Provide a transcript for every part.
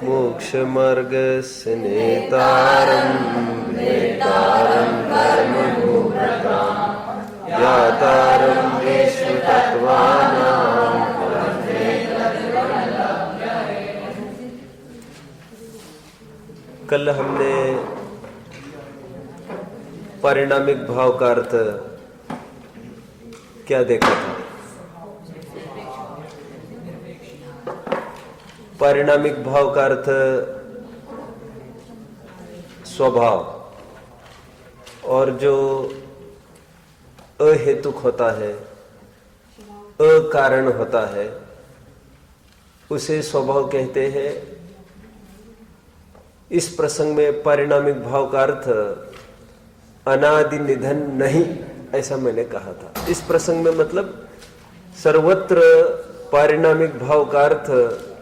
मोक्ष मार्गस्य नेतारं वेतारं कर्मभूभृतां ज्ञातारं विश्वतत्त्वानां। कल हमने पारिणामिक भाव का अर्थ क्या देखा था? पारिणामिक भाव का अर्थ स्वभाव, और जो अहेतुक होता है, अकारण होता है, उसे स्वभाव कहते हैं। इस प्रसंग में पारिणामिक भाव का अर्थ अनादि निधन नहीं, ऐसा मैंने कहा था। इस प्रसंग में मतलब सर्वत्र पारिणामिक भाव का अर्थ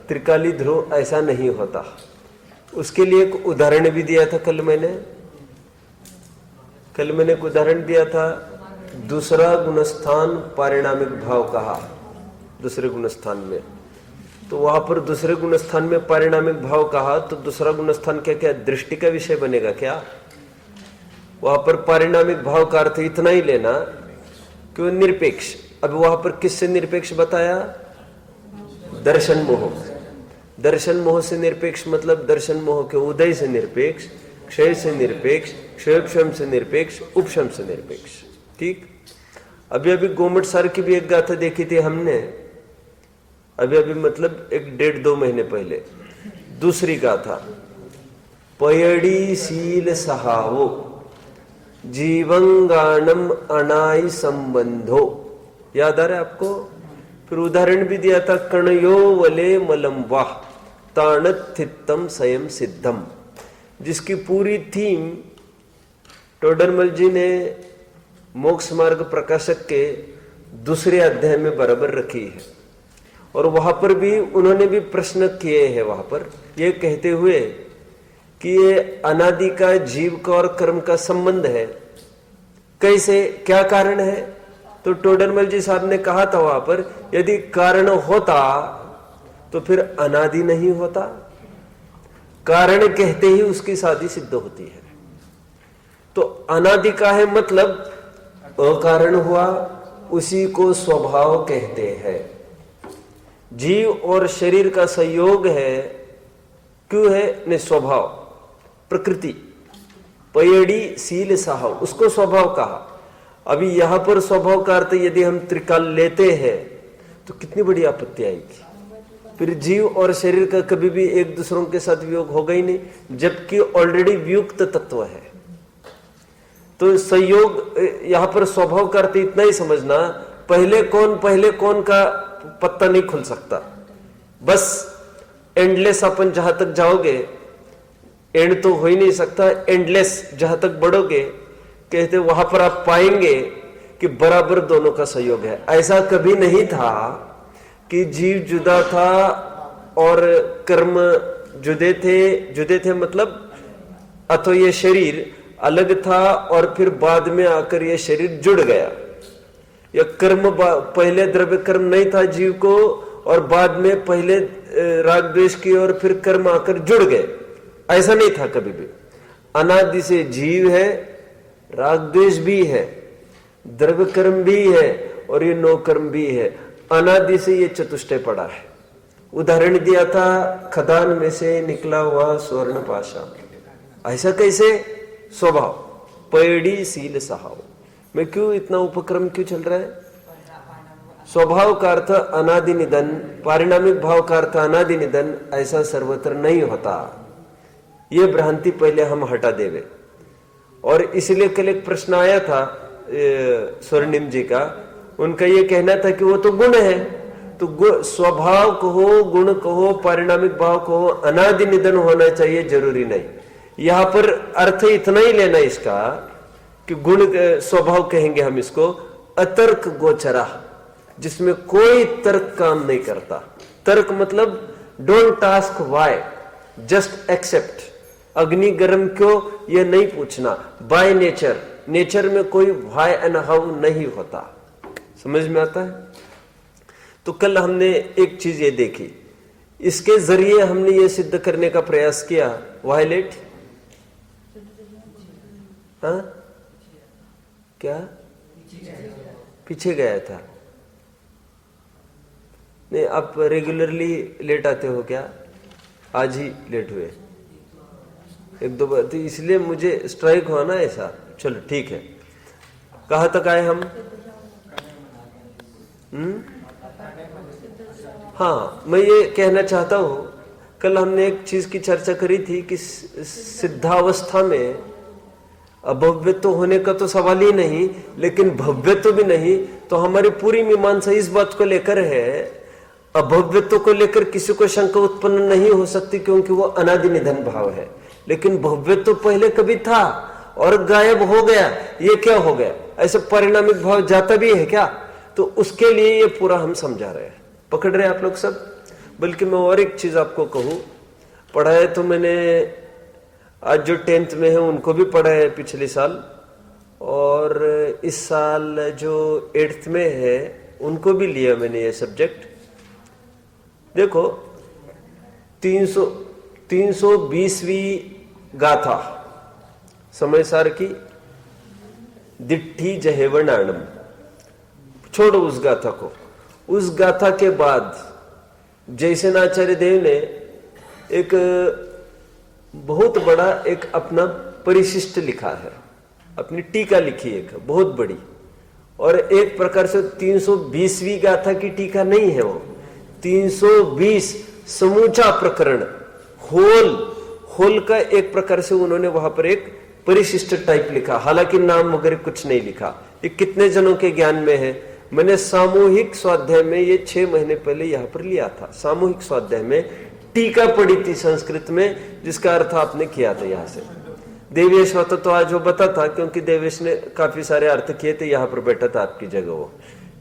त्रिकाली ध्रुव ऐसा नहीं होता। उसके लिए एक उदाहरण भी दिया था कल मैंने एक उदाहरण दिया था। दूसरा गुणस्थान पारिणामिक भाव कहा, दूसरे गुणस्थान में। तो वहां पर दूसरे गुणस्थान में पारिणामिक भाव कहा, तो दूसरा गुणस्थान क्या क्या दृष्टि का विषय बनेगा क्या? वहां पर पारिणामिक भाव का अर्थ इतना ही लेना कि वो निरपेक्ष। अब वहां पर किससे निरपेक्ष बताया? दर्शन मोह। दर्शन मोह से निरपेक्ष मतलब दर्शन मोह के उदय से निरपेक्ष, क्षय से निरपेक्ष, क्षयोपशम से निरपेक्ष, उपशम से निरपेक्ष। ठीक। अभी गोमट सार की भी एक गाथा देखी थी हमने, अभी मतलब 1-1.5-2 महीने पहले। दूसरी गाथा, पयड़ी सील सहावो जीवंगानम अनाई संबंधो। याद आ रहा है आपको? फिर उदाहरण भी दिया था, कणयो वले मलम वाह ताणत्थितम स्वयं सिद्धम, जिसकी पूरी थीम टोडरमल जी ने मोक्ष मार्ग प्रकाशक के दूसरे अध्याय में बराबर रखी है। और वहां पर भी उन्होंने भी प्रश्न किए हैं, वहां पर ये कहते हुए कि ये अनादि का जीव का और कर्म का संबंध है। कैसे, क्या कारण है? तो टोडरमल जी साहब ने कहा था वहां पर, यदि कारण होता तो फिर अनादि नहीं होता। कारण कहते ही उसकी शादी सिद्ध होती है। तो अनादि का है मतलब अकारण हुआ, उसी को स्वभाव कहते हैं। जीव और शरीर का संयोग है, क्यों है? ने स्वभाव, प्रकृति। पयड़ी सील साहव, उसको स्वभाव कहा। अभी यहां पर स्वभाव का अर्थ यदि हम त्रिकाल लेते हैं तो कितनी बड़ी आपत्ति आएगी। फिर जीव और शरीर का कभी भी एक दूसरों के साथ वियोग होगा ही नहीं, जबकि ऑलरेडी वियुक्त तत्व है। तो संयोग, यहां पर स्वभाव का अर्थ इतना ही समझना, पहले कौन का पत्ता नहीं खुल सकता। बस एंडलेस अपन जहां तक जाओगे, एंड तो हो ही नहीं सकता, एंडलेस जहां तक बढ़ोगे, कहते वहां पर आप पाएंगे कि बराबर दोनों का सहयोग है। ऐसा कभी नहीं था कि जीव जुदा था और कर्म जुदे थे मतलब अथवा ये शरीर अलग था और फिर बाद में आकर ये शरीर जुड़ गया, या कर्म पहले द्रव्य कर्म नहीं था जीव को और बाद में पहले राग द्वेष की और फिर कर्म आकर जुड़ गए। ऐसा नहीं था कभी भी। अनादि से जीव है, राग द्वेष भी है, द्रव्य कर्म भी है और ये नौ कर्म भी है। अनादि से ये चतुष्टय पड़ा है। उदाहरण दिया था, खदान में से निकला हुआ स्वर्ण पाशा। ऐसा कैसे? स्वभाव, पयड़ी सील सहाव। मैं क्यों इतना उपक्रम क्यों चल रहा है? स्वभाव का अर्थ अनादि निधन, पारिणामिक भाव का अर्थ अनादि निधन, ऐसा सर्वत्र नहीं होता। ये भ्रांति पहले हम हटा देवे। और इसलिए कल एक प्रश्न आया था स्वर्णिम जी का, उनका ये कहना था कि वो तो गुण है, तो स्वभाव कहो, गुण कहो, पारिणामिक भाव कहो, अनादि निधन होना चाहिए, जरूरी नहीं। यहां पर अर्थ इतना ही लेना इसका कि गुण स्वभाव कहेंगे हम इसको, अतर्क गोचरा, जिसमें कोई तर्क काम नहीं करता। तर्क मतलब don't ask why, just accept. अग्नि गर्म क्यों, यह नहीं पूछना। बाय नेचर, नेचर में कोई व्हाई एंड हाउ नहीं होता। समझ में आता है? तो कल हमने एक चीज ये देखी इसके जरिए हमने ये सिद्ध करने का प्रयास किया, वायलेट, हाँ क्या पीछे गया था? नहीं, आप रेगुलरली लेट आते हो क्या? आज ही लेट हुए एक दो बार, तो इसलिए मुझे स्ट्राइक हुआ ना ऐसा। चलो ठीक है, कहाँ तक आए हम? हाँ, मैं ये कहना चाहता हूँ, कल हमने एक चीज की चर्चा करी थी कि सिद्धावस्था में अभव्यत्व होने का तो सवाल ही नहीं, लेकिन भव्यत्व भी नहीं। तो हमारी पूरी मीमांसा इस बात को लेकर है, अभव्यत्व को लेकर किसी को शंका उत्पन्न नहीं हो सकती, क्योंकि वो अनादि निधन भाव है। लेकिन भव्यत्व पहले कभी था और गायब हो गया, ये क्या हो गया? ऐसे परिणामिक भाव जाता भी है क्या? तो उसके लिए ये पूरा हम समझा रहे हैं। पकड़ रहे हैं आप लोग सब? बल्कि मैं और एक चीज आपको कहूं, पढ़ा है तो मैंने आज जो 10th में है उनको भी पढ़ा है पिछले साल, और इस साल जो 8th में है उनको भी लिया मैंने ये सब्जेक्ट। देखो 320वीं गाथा समयसार की, दिट्ठी जहेवनाणम, छोड़ो उस गाथा को। उस गाथा के बाद जयसेनाचार्य देव ने एक बहुत बड़ा एक अपना परिशिष्ट लिखा है, अपनी टीका लिखी एक बहुत बड़ी, और एक प्रकार से 320वीं गाथा की टीका नहीं है वो, 320 समूचा प्रकरण, होल का एक प्रकार से उन्होंने वहां पर एक परिशिष्ट टाइप लिखा। हालांकि नाम वगैरह कुछ नहीं लिखा। ये कितने जनों के ज्ञान में है? मैंने सामूहिक स्वाध्याय में ये 6 महीने पहले यहाँ पर लिया था। सामूहिक स्वाध्याय में टीका पड़ी थी संस्कृत में, जिसका अर्थ आपने किया था यहाँ से। देवेश होता तो आज वो बता था, क्योंकि देवेश ने काफी सारे अर्थ किए थे, यहाँ पर बैठा था आपकी जगह वो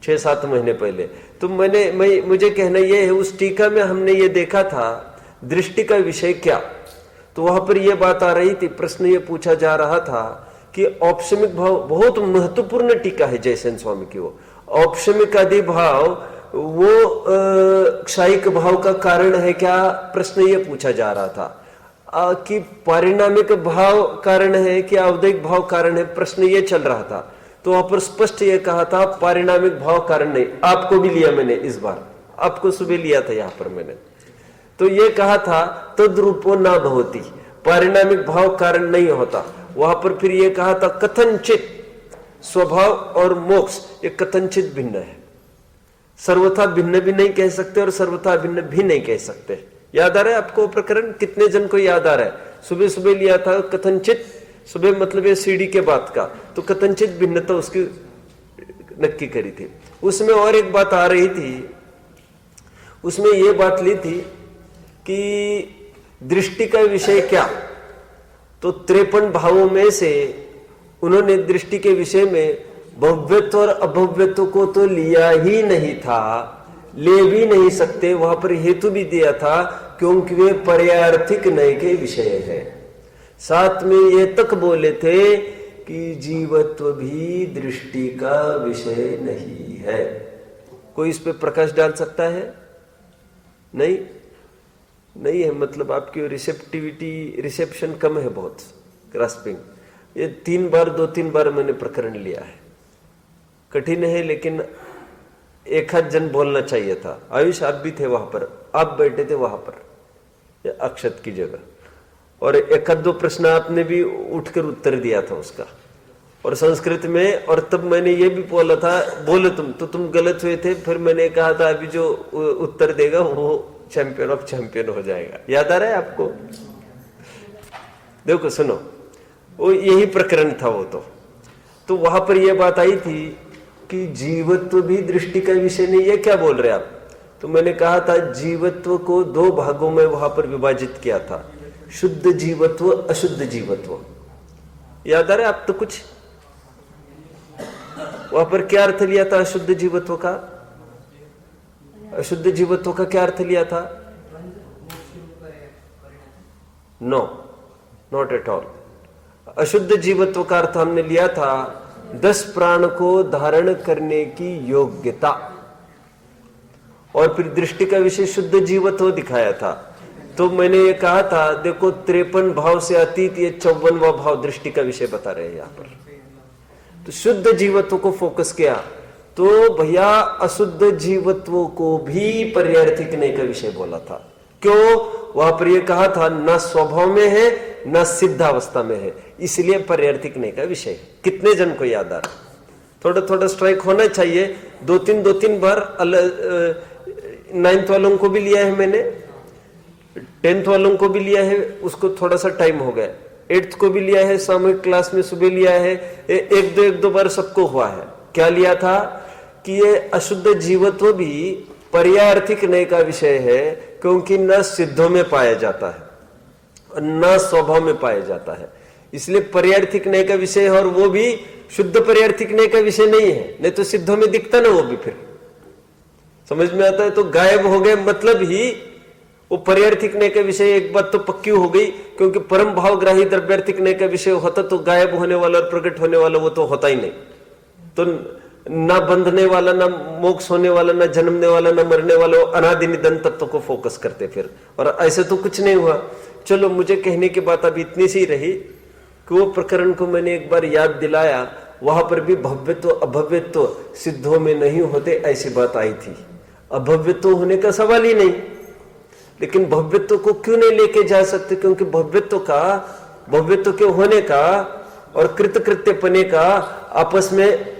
6-7 महीने पहले। तो मुझे कहना ये है, उस टीका में हमने ये देखा था दृष्टि का विषय क्या। तो वहां पर यह बात आ रही थी, प्रश्न ये पूछा जा रहा था कि औपशमिक भाव, बहुत महत्वपूर्ण टीका है जयसेन स्वामी की, वो औपशमिक आदि भाव वो क्षायिक भाव का कारण है क्या? प्रश्न ये पूछा जा रहा था कि पारिणामिक भाव कारण है कि आवधिक भाव कारण है, प्रश्न ये चल रहा था। तो वहां पर स्पष्ट ये कहा था पारिणामिक भाव कारण नहीं। आपको भी लिया मैंने इस बार, आपको सुबह लिया था यहाँ पर मैंने। तो ये कहा था तद्रूपो ना भवति, पारिणामिक भाव कारण नहीं होता। वहां पर फिर ये कहा था कथनचित स्वभाव और मोक्ष ये कथनचित भिन्न है, सर्वथा भिन्न भी नहीं कह सकते और सर्वथा भिन्न भी नहीं कह सकते। याद आ रहा है आपको प्रकरण? कितने जन को याद आ रहा है? सुबह सुबह लिया था कथनचित, सुबह मतलब ये सीढ़ी के बाद का, तो कथनचित भिन्नता उसकी नक्की करी थी। उसमें और एक बात आ रही थी, उसमें ये बात ली थी कि दृष्टि का विषय क्या। तो 53 भावों में से उन्होंने दृष्टि के विषय में भव्यत्व और अभव्यत्व को तो लिया ही नहीं था, ले भी नहीं सकते। वहां पर हेतु भी दिया था, क्योंकि वे पर्यार्थिक नय के विषय है। साथ में ये तक बोले थे कि जीवत्व भी दृष्टि का विषय नहीं है। कोई इस पे प्रकाश डाल सकता है? नहीं है, मतलब आपकी रिसेप्टिविटी, रिसेप्शन कम है बहुत, ग्रास्पिंग। ये 2-3 बार मैंने प्रकरण लिया है, कठिन है, लेकिन एक हाथ जन बोलना चाहिए था। आयुष आप भी थे वहां पर, आप बैठे थे वहां पर अक्षत की जगह, और 1-2 प्रश्न आपने भी उठकर उत्तर दिया था उसका, और संस्कृत में। और तब मैंने ये भी बोला था, बोले तुम गलत हुए थे। फिर मैंने कहा था अभी जो उत्तर देगा वो चैंपियन ऑफ चैंपियन हो जाएगा। याद आ रहा है आपको? देखो सुनो, वो यही प्रकरण था वो। तो वहां पर यह बात आई थी कि जीवत्व भी दृष्टि का विषय नहीं। ये क्या बोल रहे आप? तो मैंने कहा था जीवत्व को 2 भागों में वहां पर विभाजित किया था, शुद्ध जीवत्व, अशुद्ध जीवत्व। याद आ रहा है आप? तो कुछ वहां पर क्या अर्थ लिया था अशुद्ध जीवत्व का? अशुद्ध जीवत्व का क्या अर्थ लिया था? No, not at all. अशुद्ध जीवत्व का अर्थ हमने लिया था 10 प्राण को धारण करने की योग्यता। और फिर दृष्टि का विषय शुद्ध जीवत्व दिखाया था। तो मैंने ये कहा था, देखो 53 भाव से अतीत ये 54वां भाव दृष्टि का विषय बता रहे हैं यहाँ पर। तो शुद्ध जीवत्व को फोकस किया, तो भैया अशुद्ध जीवत्व को भी पर्यार्थिकने का विषय बोला था। क्यों? वहां पर यह कहा था न स्वभाव में है न सिद्धावस्था में है, इसलिए पर्यार्थिकने का विषय। कितने जन को याद आ रहा? थोड़ा थोड़ा स्ट्राइक होना चाहिए। दो तीन बार 9th वालों को भी लिया है मैंने, 10th वालों को भी लिया है, उसको थोड़ा सा टाइम हो गया। 8th को भी लिया है, सामूहिक क्लास में सुबह लिया है, एक दो बार सबको हुआ है। क्या लिया था कि ये अशुद्ध जीवत्व भी पर्यार्थिक नय का विषय है, क्योंकि न सिद्धों में पाया जाता है और न स्वभाव में पाया जाता है, इसलिए पर्यार्थिक नय का विषय है। और वो भी शुद्ध पर्यार्थिक नय का विषय नहीं है, नहीं तो सिद्धों में दिखता ना, वो भी फिर समझ में आता है। तो गायब हो गए मतलब ही वो पर्यार्थिक नय का विषय। एक बात तो पक्की हो गई, क्योंकि परम भावग्राही द्रव्यार्थिक नय का विषय होता तो गायब होने वाला और प्रकट होने वाला वो तो होता ही नहीं। तो ना बंधने वाला, ना मोक्ष होने वाला, ना जन्मने वाला, ना मरने वाला, अनादि निधन तत्व को फोकस करते फिर। और ऐसे तो कुछ नहीं हुआ। चलो, मुझे कहने की बात अभी इतनी सी रही कि वो प्रकरण को मैंने एक बार याद दिलाया, वहां पर भी भव्यत्व अभव्यत्व सिद्धों में नहीं होते ऐसी बात आई थी। अभव्यत्व होने का सवाल ही नहीं, लेकिन भव्यत्व को क्यों नहीं लेके जा सकते? क्योंकि भव्यत्व के होने का और कृतकृत्यपने का आपस में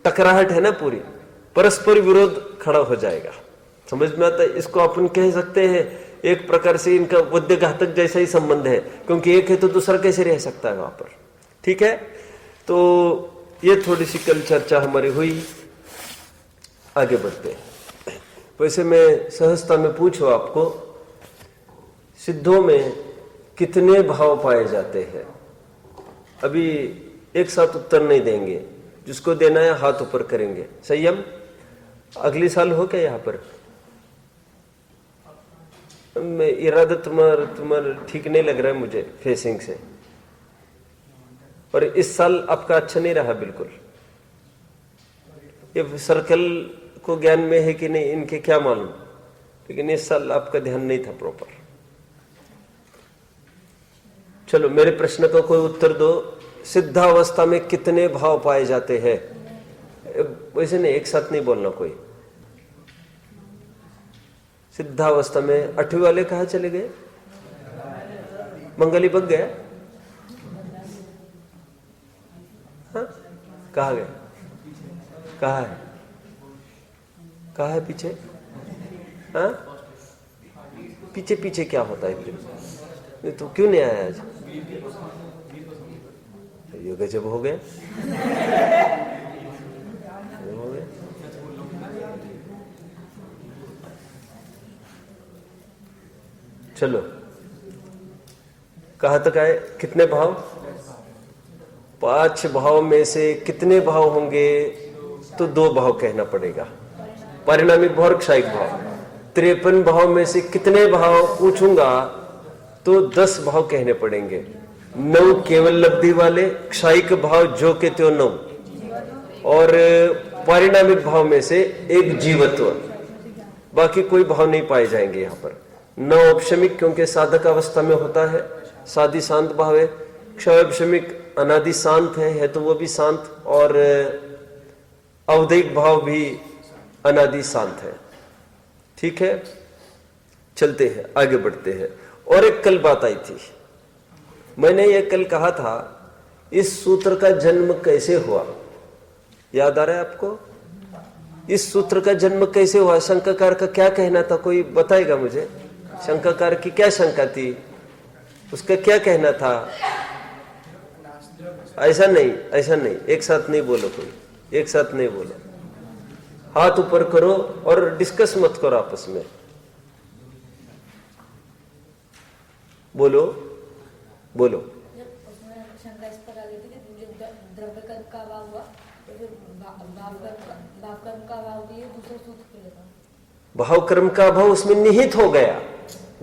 टकराहट है ना, पूरी परस्पर विरोध खड़ा हो जाएगा। समझ में आता है? इसको अपन कह सकते हैं एक प्रकार से इनका वध्य घातक जैसा ही संबंध है, क्योंकि एक है तो दूसरा कैसे रह सकता है वहां पर। ठीक है, तो ये थोड़ी सी कल चर्चा हमारी हुई। आगे बढ़ते हैं। वैसे मैं सहजता में पूछो आपको, सिद्धों में कितने भाव पाए जाते हैं? अभी एक साथ उत्तर नहीं देंगे, जिसको देना है हाथ ऊपर करेंगे। संयम अगले साल हो क्या यहाँ पर? मैं इरादा तुम्हारा ठीक नहीं लग रहा है मुझे फेसिंग से, और इस साल आपका अच्छा नहीं रहा बिल्कुल। ये सर्कल को ज्ञान में है कि नहीं इनके क्या मालूम, लेकिन इस साल आपका ध्यान नहीं था प्रॉपर। चलो, मेरे प्रश्न का कोई उत्तर दो। सिद्धावस्था में कितने भाव पाए जाते हैं? वैसे नहीं, एक साथ नहीं बोलना कोई। सिद्धावस्था में 8वीं वाले कहाँ चले गए? मंगली बग गया? हाँ, कहाँ गए? कहाँ है? कहाँ है पीछे? हाँ, पीछे पीछे क्या होता है फिर? नहीं तो क्यों नहीं आया आज? ये गजब हो गया। चलो, कहाँ तक आए? कितने भाव? 5 भाव में से कितने भाव होंगे? तो 2 भाव कहना पड़ेगा, परिणामिक भाव और क्षयिक भाव। 53 भाव में से कितने भाव पूछूंगा तो 10 भाव कहने पड़ेंगे। 9 केवल लब्धि वाले, क्षयिक भाव जो के त्यो 9, और परिणामिक भाव में से 1 जीवत्व। बाकी कोई भाव नहीं पाए जाएंगे यहाँ पर। 9 औपशमिक, क्योंकि साधक अवस्था में होता है, साधी शांत भाव है। क्षयोपशमिक अनादि शांत है तो वो भी शांत, और अवधिक भाव भी अनादि शांत है। ठीक है, चलते हैं, आगे बढ़ते हैं। और एक कल बात आई थी, मैंने ये कल कहा था, इस सूत्र का जन्म कैसे हुआ? याद आ रहा है आपको? इस सूत्र का जन्म कैसे हुआ? शंकाकार का क्या कहना था? कोई बताएगा मुझे? शंकाकार की क्या शंका थी? उसका क्या कहना था? ऐसा नहीं, एक साथ नहीं बोलो कोई, एक साथ नहीं बोलो, हाथ ऊपर करो और डिस्कस मत करो आपस में। बोलो। शंका इस पर आ गई थी कि द्रव्य कर्म का अभाव हुआ, तो फिर भाव कर्म का अभाव भी है, दूसरे सूत्र के लिए भाव कर्म का अभाव उसमें निहित हो गया,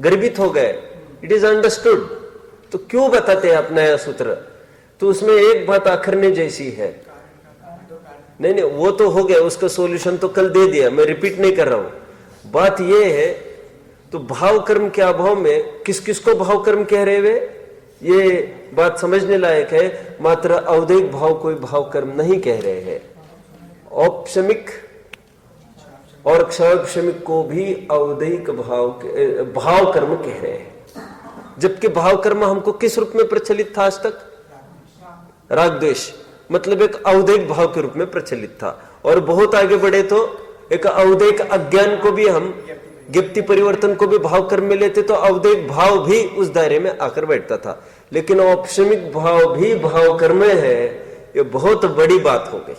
गर्भित हो गए, इट इज अंडरस्टूड। तो क्यों बताते हैं आप नया सूत्र? तो उसमें एक बात आखिरने जैसी है। नहीं नहीं, वो तो हो गया, उसका सॉल्यूशन तो कल दे दिया, मैं रिपीट नहीं कर रहा हूं। बात ये है, तो भाव कर्म के अभाव में किस किस को भाव कर्म कह रहे वे, ये बात समझने लायक है। मात्र अवदैहिक भाव कोई भाव कर्म नहीं कह रहे हैं। औपशमिक और क्षौपशमिक को भी अवदैहिक भाव कर्म कह रहे हैं। जबकि भाव कर्म हमको किस रूप में प्रचलित था आज तक? राग द्वेष, मतलब एक अवदैहिक भाव के रूप में प्रचलित था। और बहुत आगे बढ़े तो एक अवदैहिक अज्ञान को भी हम, ज्ञप्ति परिवर्तन को भी भाव कर्म में लेते, तो अवदैहिक भाव भी उस दायरे में आकर बैठता था। लेकिन औपशमिक भाव भी भाव कर्म है, ये बहुत बड़ी बात हो गई।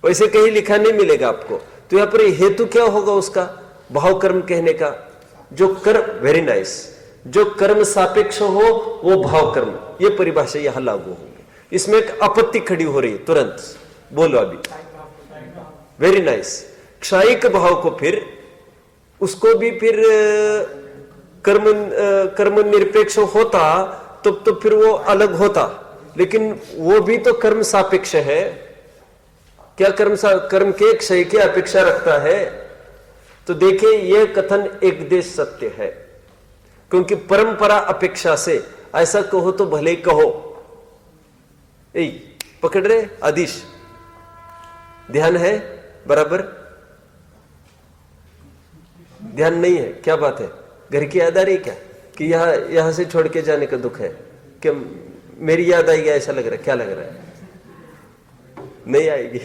वैसे कहीं लिखा नहीं मिलेगा आपको। तो यहां पर हेतु क्या होगा उसका भाव कर्म कहने का? जो कर्म, वेरी नाइस, जो कर्म सापेक्ष हो वो भाव कर्म, ये परिभाषा यहां लागू होगी। इसमें एक आपत्ति खड़ी हो रही है, तुरंत बोलो अभी। Very nice. क्षायिक भाव को फिर, उसको भी फिर कर्म निरपेक्ष होता तो फिर वो अलग होता, लेकिन वो भी तो कर्म सापेक्ष है। क्या कर्म के क्षय की अपेक्षा रखता है? तो देखिए, यह कथन एक देश सत्य है, क्योंकि परंपरा अपेक्षा से ऐसा कहो तो भले ही कहो। पकड़ रहे आदिश? ध्यान है बराबर? ध्यान नहीं है? क्या बात है? घर की याद आ रही क्या कि यहां से छोड़ के जाने का दुख है? कि मेरी याद आएगी ऐसा लग रहा है? क्या लग रहा है? नहीं आएगी?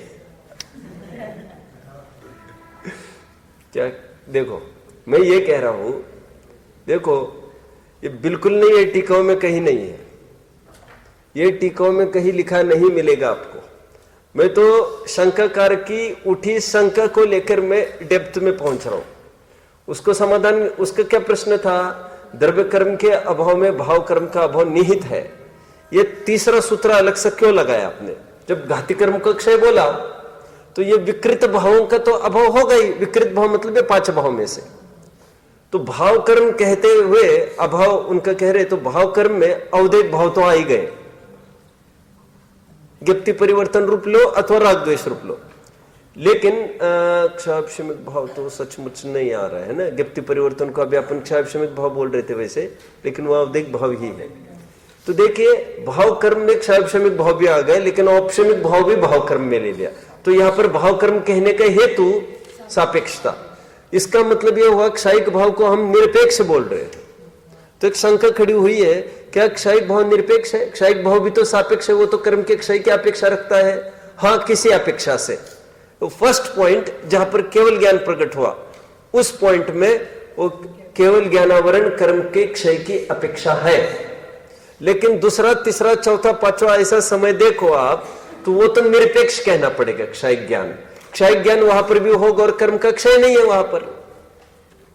क्या? देखो, मैं ये कह रहा हूं, देखो ये बिल्कुल नहीं है, टीकाओं में कहीं नहीं है, ये टीकाओं में कहीं लिखा नहीं मिलेगा आपको। मैं तो शंकाकार की उठी शंका को लेकर मैं डेप्थ में पहुंच रहा हूं। उसको समाधान, उसका क्या प्रश्न था? द्रव्य कर्म के अभाव में भाव कर्म का अभाव निहित है। ये तीसरा सूत्र अलग से क्यों लगाया आपने? जब घाती कर्म का क्षय बोला तो ये विकृत भावों का तो अभाव होगा ही। विकृत भाव मतलब ये 5 भाव में से। तो भाव कर्म कहते हुए अभाव उनका कह रहे, तो भाव कर्म में अवदैहिक भाव तो आ ही गए। ज्ञप्ति परिवर्तन रूप लो अथवा राग द्वेष रूप लो, लेकिन क्षापशमिक भाव तो सचमुच नहीं आ रहा है ना। ज्ञप्ति परिवर्तन को अभी अपन क्षापशमिक भाव बोल रहे थे वैसे, लेकिन वो अवदैहिक भाव ही है। तो देखिए, भाव कर्म में क्षापशमिक भाव भी आ गए, लेकिन औपशमिक भाव भी भाव कर्म में ले लिया। तो यहां पर भाव कर्म कहने का हेतु सापेक्षता। इसका मतलब यह हुआ क्षायिक भाव को हम निरपेक्ष बोल रहे थे। तो एक शंका खड़ी हुई है, क्या क्षायिक भाव निरपेक्ष है? क्षायिक भाव भी तो सापेक्ष है, वो तो कर्म के क्षय की अपेक्षा रखता है। हाँ, किसी अपेक्षा से। तो फर्स्ट पॉइंट जहां पर केवल ज्ञान प्रकट हुआ, उस पॉइंट में वो केवल ज्ञानावरण कर्म के क्षय की अपेक्षा है। लेकिन दूसरा, तीसरा, चौथा, पांचवा ऐसा समय देखो आप, तो वो तो निरपेक्ष कहना पड़ेगा। क्षायिक ज्ञान, क्षायिक ज्ञान वहां पर भी होगा और कर्म का क्षय नहीं है वहां पर।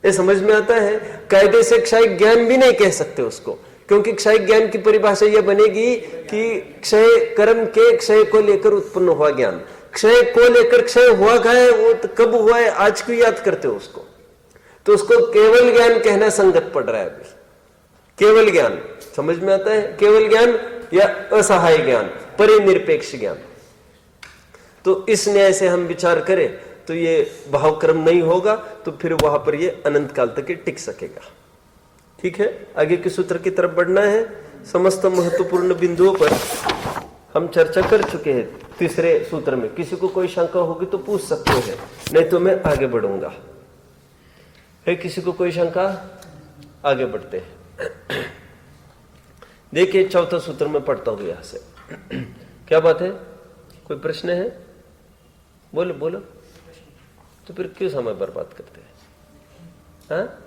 ये समझ में आता है? कायदे से क्षायिक ज्ञान भी नहीं कह सकते उसको, क्योंकि क्षायिक ज्ञान की परिभाषा यह बनेगी कि क्षय, कर्म के क्षय को लेकर उत्पन्न हुआ ज्ञान। क्षय को लेकर क्षय हुआ क्या है, वो तो कब हुआ है, आज क्यों याद करते हो उसको? तो उसको केवल ज्ञान कहना संगत पड़ रहा है अभी। केवल ज्ञान समझ में आता है? केवल ज्ञान या असहाय ज्ञान, परिनिरपेक्ष ज्ञान। तो इस न्याय से हम विचार करें तो ये भाव कर्म नहीं होगा, तो फिर वहां पर ये अनंत काल तक टिक सकेगा। ठीक है, आगे के सूत्र की तरफ बढ़ना है। समस्त महत्वपूर्ण बिंदुओं पर हम चर्चा कर चुके हैं। तीसरे सूत्र में किसी को कोई शंका होगी तो पूछ सकते हैं, नहीं तो मैं आगे बढ़ूंगा। है किसी को कोई शंका? आगे बढ़ते हैं। देखिए, चौथा सूत्र में पढ़ता हूं यहां से। क्या बात है? कोई प्रश्न है? बोलो बोलो। तो फिर क्यों समय बर्बाद करते हैं? हाँ?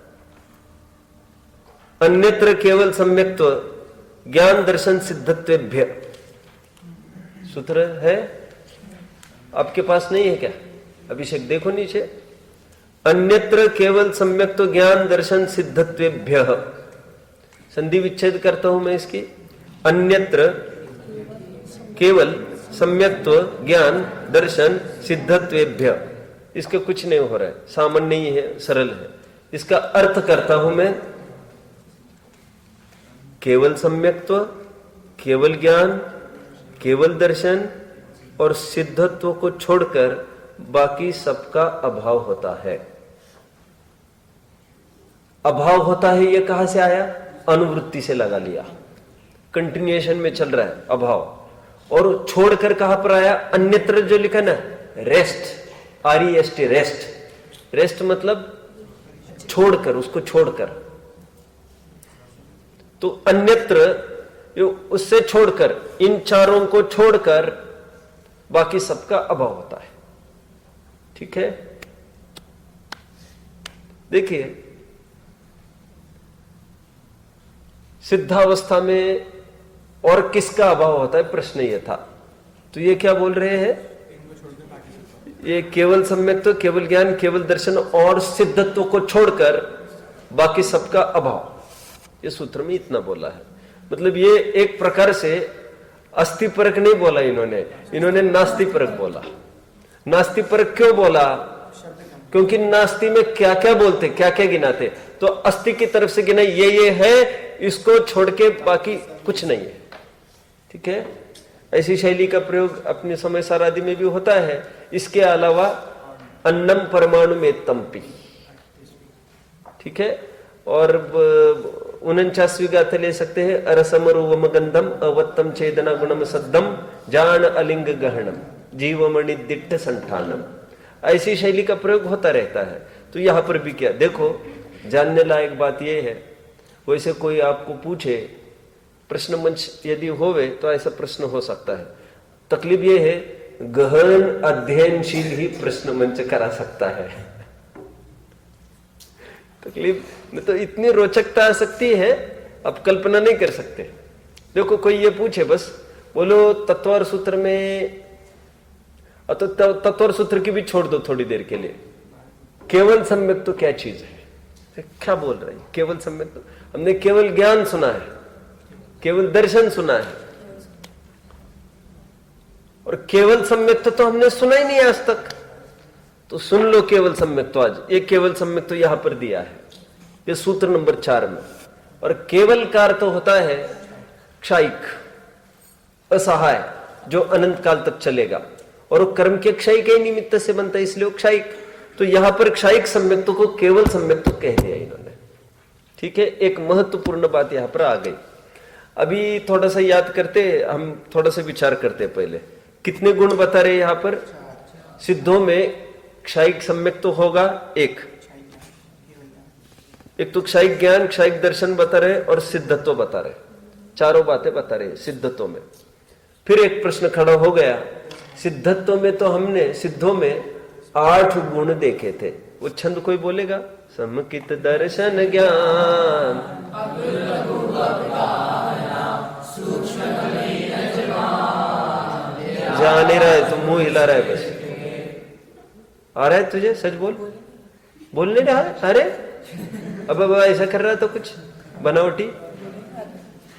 अन्यत्र केवल सम्यक्त्व ज्ञान दर्शन सिद्धत्वेभ्य, सूत्र है आपके पास नहीं है क्या? अभिषेक देखो नीचे। अन्यत्र केवल सम्यक्त्व ज्ञान दर्शन सिद्धत्वेभ्य, संधि विच्छेद करता हूं मैं इसकी। अन्यत्र केवल सम्यक्त्व ज्ञान दर्शन सिद्धत्वेभ्य, इसका कुछ नहीं हो रहा है, सामान्य ही है, सरल है। इसका अर्थ करता हूं मैं। केवल सम्यक्त्व, केवल ज्ञान, केवल दर्शन, और सिद्धत्व को छोड़कर बाकी सबका अभाव होता है। अभाव होता है ये कहां से आया? अनुवृत्ति से लगा लिया, कंटिन्यूएशन में चल रहा है अभाव। और छोड़कर कहां पर आया? अन्यत्र जो लिखा ना, रेस्ट, REST, रेस्ट। रेस्ट मतलब छोड़कर, उसको छोड़कर। तो अन्यत्र उससे छोड़कर, इन चारों को छोड़कर बाकी सबका अभाव होता है। ठीक है, देखिए सिद्धावस्था में और किसका अभाव होता है, प्रश्न ये था। तो ये क्या बोल रहे हैं? ये केवल सम्यक्त्व, केवल ज्ञान, केवल दर्शन और सिद्धत्व को छोड़कर बाकी सबका अभाव, ये सूत्र में इतना बोला है। मतलब ये एक प्रकार से अस्थि परक नहीं बोला इन्होंने नास्ति परक बोला। नास्ति परक क्यों बोला? क्योंकि नास्ति में क्या क्या बोलते, क्या क्या गिनाते, तो अस्थि की तरफ से गिना ये है, इसको छोड़ के बाकी कुछ नहीं है। ठीक है, ऐसी शैली का प्रयोग अपने समय सार आदि में भी होता है। इसके अलावा अन्नम परमाणु में तंपी, ठीक है, और 49वीं गाथा ले सकते हैं, अरसमरूवम गंधम अवत्तम छेदना गुणम सद्दम जान अलिंग गहनम जीवमणि दिट्ठ संठानम। ऐसी शैली का प्रयोग होता रहता है। तो यहां पर भी क्या देखो, जानने लायक बात यह है, वैसे कोई आपको पूछे, प्रश्न मंच यदि होवे तो ऐसा प्रश्न हो सकता है। तकलीफ यह है, गहन अध्ययनशील ही प्रश्न मंच करा सकता है। तकलीफ में तो इतनी रोचकता आ सकती है, आप कल्पना नहीं कर सकते। देखो कोई ये पूछे, बस बोलो तत्वर सूत्र में, तो तत्वर सूत्र की भी छोड़ दो थोड़ी देर के लिए, केवल सम्यक तो क्या चीज है, क्या बोल रहे हैं? केवल सम्यक तो हमने केवल ज्ञान सुना है, केवल दर्शन सुना है, और केवल सम्यक तो हमने सुना ही नहीं आज तक। तो सुन लो केवल सम्यक तो। आज ये केवल सम्यक तो यहां पर दिया है, ये सूत्र नंबर 4 में। और केवल का अर्थ तो होता है क्षयिक, असहाय, जो अनंत काल तक चलेगा, और वो कर्म के क्षय के निमित्त से बनता है, इसलिए क्षयिक। तो यहां पर क्षयिक सम्यक्त्व को केवल सम्यक्त्व कह दिया इन्होंने। ठीक है, एक महत्वपूर्ण बात यहां पर आ गई। अभी थोड़ा सा याद करते, हम थोड़ा सा विचार करते पहले। कितने गुण बता रहे यहां पर? सिद्धों में क्षयिक सम्यक्त्व होगा एक तो क्षयिक ज्ञान, क्षयिक दर्शन बता रहे, और सिद्धत्व बता रहे, चारों बातें बता रहे सिद्धत्व में। फिर एक प्रश्न खड़ा हो गया, सिद्धत्व में तो हमने सिद्धों में 8 गुण देखे थे, वो छंद कोई बोलेगा? समकित दर्शन ज्ञान, जा नहीं रहा है, तुम मुंह हिला रहा है, बस आ रहा है तुझे? सच बोल, बोल नहीं रहा? अरे अब ऐसा कर रहा था कुछ बनावटी?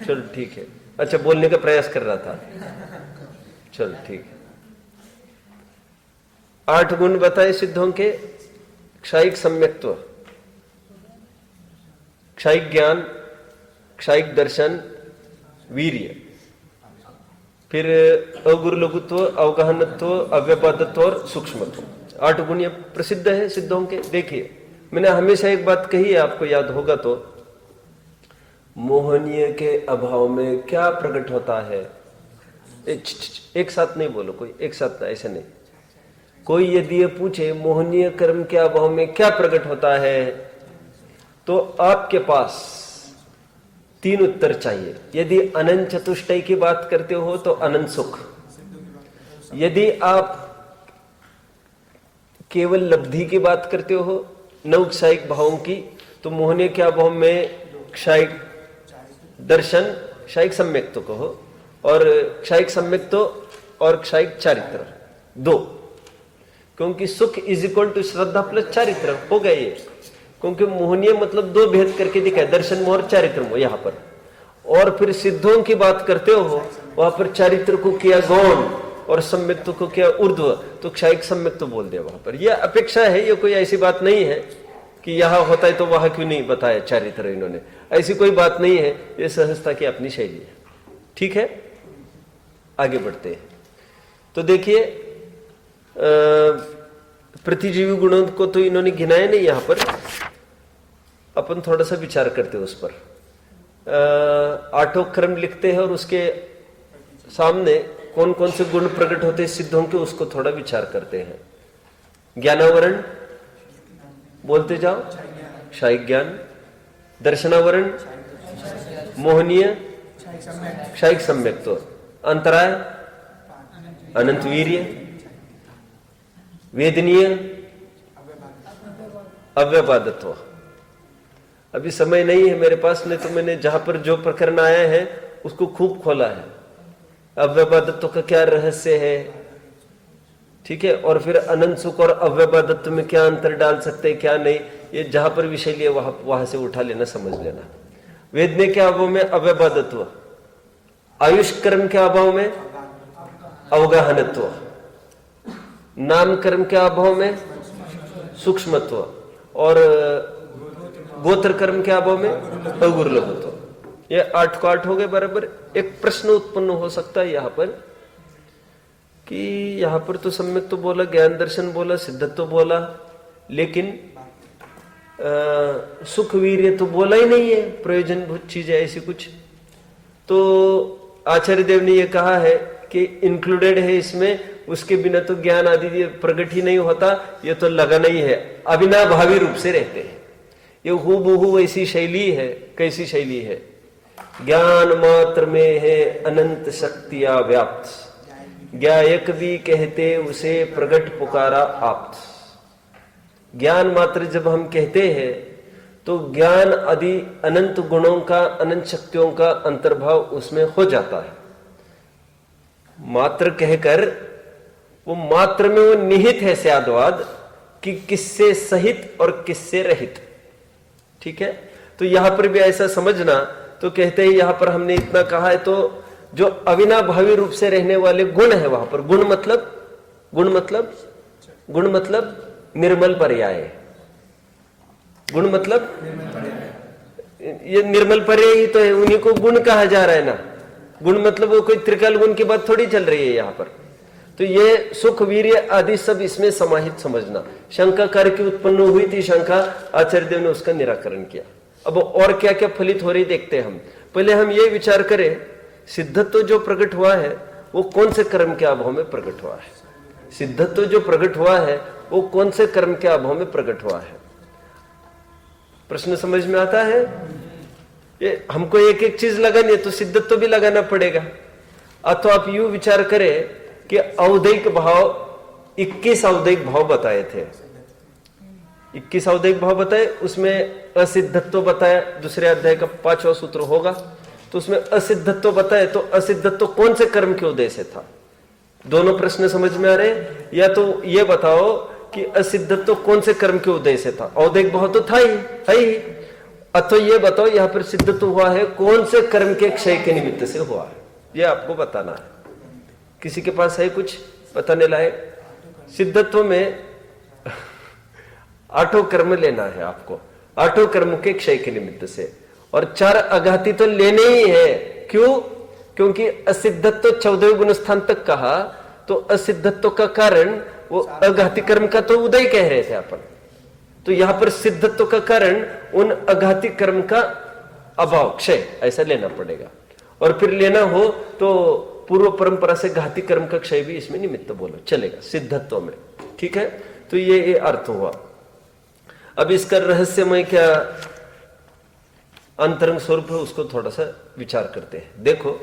चल ठीक है, अच्छा बोलने का प्रयास कर रहा था, चल ठीक है। 8 गुण बताए सिद्धों के, क्षयिक सम्यक्त्व, क्षयिक ज्ञान, क्षयिक दर्शन, वीर्य, फिर अगुरु लघुत्व, अवगहनत्व, अव्यपादत्व और सूक्ष्मत्व। 8 गुण ये प्रसिद्ध है सिद्धों के। देखिए मैंने हमेशा एक बात कही है, आपको याद होगा तो, मोहनीय के अभाव में क्या प्रकट होता है? एक साथ नहीं बोलो, कोई एक साथ, ऐसे नहीं। कोई यदि ये पूछे मोहनीय कर्म के अभाव में क्या प्रकट होता है, तो आपके पास 3 उत्तर चाहिए। यदि अनंत चतुष्टय की बात करते हो तो अनंत सुख, यदि आप केवल लब्धि की बात करते हो, नवक्षयिक भावों की, तो मोहनीय के अभाव में क्षयिक दर्शन, क्षयिक सम्यक्त्व कहो, और क्षयिक सम्यक्त्व और क्षयिक चारित्र 2, क्योंकि सुख इज इक्वल टू श्रद्धा प्लस चारित्र हो गए ये। क्योंकि मोहनीय मतलब 2 भेद करके दिखाए, दर्शन मोह और चारित्र मोह यहां पर। और फिर सिद्धों की बात करते हो, वहां पर चारित्र को किया गौण और सम्यक्त्व को किया ऊर्ध्व, तो क्षयिक सम्यक्त्व बोल दिया वहां पर। यह अपेक्षा है, ये कोई ऐसी बात नहीं है कि यहां होता है तो वहां क्यों नहीं बताया चारित्र इन्होंने, ऐसी कोई बात नहीं है, ये सहजता की अपनी शैली है। ठीक है, आगे बढ़ते हैं। तो देखिए प्रतिजीवी गुणों को तो इन्होंने गिनाया नहीं यहां पर, अपन थोड़ा सा विचार करते हैं उस पर। आठों क्रम लिखते हैं और उसके सामने कौन कौन से गुण प्रकट होते हैं सिद्धों के, उसको थोड़ा विचार करते हैं। ज्ञानावरण बोलते जाओ, क्षायिक ज्ञान। दर्शनावरण मोहनीय, क्षायिक सम्यक्त्व। अंतराय अनंत वीर्य। वेदनीय अव्यपादत्व। अभी समय नहीं है मेरे पास, नहीं तो मैंने जहां पर जो प्रकरण आया है उसको खूब खोला है। अव्यपादत्व का क्या रहस्य है, ठीक है, और फिर अनंत सुख और अव्यपादत्व में क्या अंतर डाल सकते हैं क्या नहीं, ये जहां पर विषय लिए वहां से उठा लेना, समझ लेना। वेदने के अभाव में अव्यपादत्व, आयुष कर्म के अभाव में अवगाहनत्व, नाम कर्म के अभाव में सूक्ष्मत्व, और गोत्र कर्म के अभाव में अगुरुलभत्व। ये 8 को 8 हो गए बराबर। एक प्रश्न उत्पन्न हो सकता है यहां पर कि यहां पर तो सम्यक तो बोला, ज्ञान दर्शन बोला, सिद्धत्व बोला, लेकिन सुख वीर्य तो बोला ही नहीं है, प्रयोजनभूत चीज है ऐसी कुछ। तो आचार्य देव ने यह कहा है कि इंक्लूडेड है इसमें, उसके बिना तो ज्ञान आदि प्रकट ही नहीं होता, ये तो लगना ही है। अविनाभावी रूप से रहते हैं, ये हूबहू वैसी शैली है। कैसी शैली है? ज्ञान मात्र में है अनंत शक्तियां व्याप्त, ज्ञायक भी कहते उसे प्रगट पुकारा आप्त। ज्ञान मात्र जब हम कहते हैं तो ज्ञान आदि अनंत गुणों का, अनंत शक्तियों का अंतर्भाव उसमें हो जाता है। मात्र कहकर वो मात्र में वो निहित है स्यादवाद कि किससे सहित और किससे रहित, ठीक है। तो यहां पर भी ऐसा समझना, तो कहते हैं यहां पर हमने इतना कहा है, तो जो अविनाभावी रूप से रहने वाले गुण है वहां पर, गुण मतलब निर्मल पर्याय। गुण मतलब ये निर्मल पर्याय ही तो है, उन्हीं को गुण कहा जा रहा है ना। गुण मतलब वो कोई त्रिकाल गुण की बात थोड़ी चल रही है यहां पर। तो ये सुख वीर्य आदि सब इसमें समाहित समझना। शंका कार्य की उत्पन्न हुई थी शंका, आचार्य देव ने उसका निराकरण किया। अब और क्या क्या फलित हो रही देखते हैं हम। पहले हम ये विचार करें, सिद्धत्व जो प्रकट हुआ है वो कौन से कर्म के अभाव में प्रकट हुआ है? सिद्धत्व जो प्रकट हुआ है वो कौन से कर्म के अभाव में प्रकट हुआ है? प्रश्न समझ में आता है? ये हमको एक एक चीज लगानी है तो सिद्धत्व भी लगाना पड़ेगा। अथवा आप यूं विचार करें कि औदैक भाव, 21 औदैक भाव बताए थे, 21 औदैक भाव बताए, उसमें असिद्धत्व बताया, दूसरे अध्याय का 5वां सूत्र होगा, तो उसमें असिद्धत्व बताए। तो असिद्धत्व कौन से कर्म के उदय से था? दोनों प्रश्न समझ में आ रहे हैं? या तो ये बताओ कि असिद्धत्व कौन से कर्म के उदय से था? औदैक भाव तो था ही, है ही। अथवा ये बताओ यहां पर सिद्धत्व हुआ है कौन से कर्म के क्षय के निमित्त से हुआ है, ये आपको बताना है। किसी के पास है कुछ बताने लायक? सिद्धत्व में 8 कर्म लेना है आपको, 8 कर्म के क्षय के निमित्त से, और 4 अघाती तो लेने ही है। क्यों? क्योंकि असिद्धत्व 14वें गुण स्थान तक कहा, तो असिद्धत्व का कारण वो अघाती कर्म का तो उदय कह रहे थे अपन। तो यहां पर सिद्धत्व का कारण उन अघाती कर्म का अभाव, क्षय, ऐसा लेना पड़ेगा। और फिर लेना हो तो पूर्व परंपरा से घाती कर्म का क्षय भी इसमें निमित्त बोलो, चलेगा सिद्धत्व में, ठीक है। तो ये अर्थ हुआ। अब इसका रहस्यमय क्या अंतरंग स्वरूप है उसको थोड़ा सा विचार करते हैं। देखो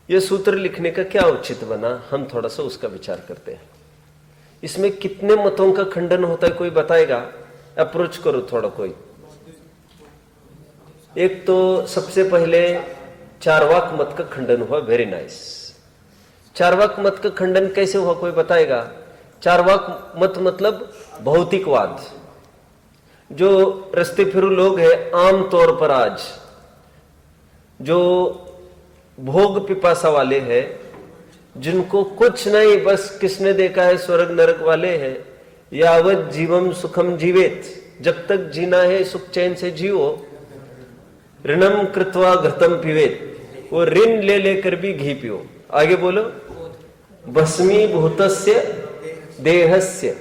ये सूत्र लिखने का क्या उचित बना, हम थोड़ा सा उसका विचार करते हैं। इसमें कितने मतों का खंडन होता है कोई बताएगा? अप्रोच करो थोड़ा कोई। एक तो सबसे पहले चारवाक मत का खंडन हुआ, वेरी नाइस। चारवाक मत का खंडन कैसे हुआ कोई बताएगा? चारवाक मत मतलब भौतिकवाद। जो रस्ते फिरू लोग हैं आम तौर पर आज, जो भोग पिपासा वाले हैं, जिनको कुछ नहीं, बस किसने देखा है स्वर्ग नरक वाले हैं, यावत जीवम सुखम जीवेत, जब तक जीना है सुख चैन से जियो, ऋणम कृत्वा घृतम पीवेत, वो ऋण ले लेकर भी घी पियो। आगे बोलो। भस्मीभूतस्य देहस्य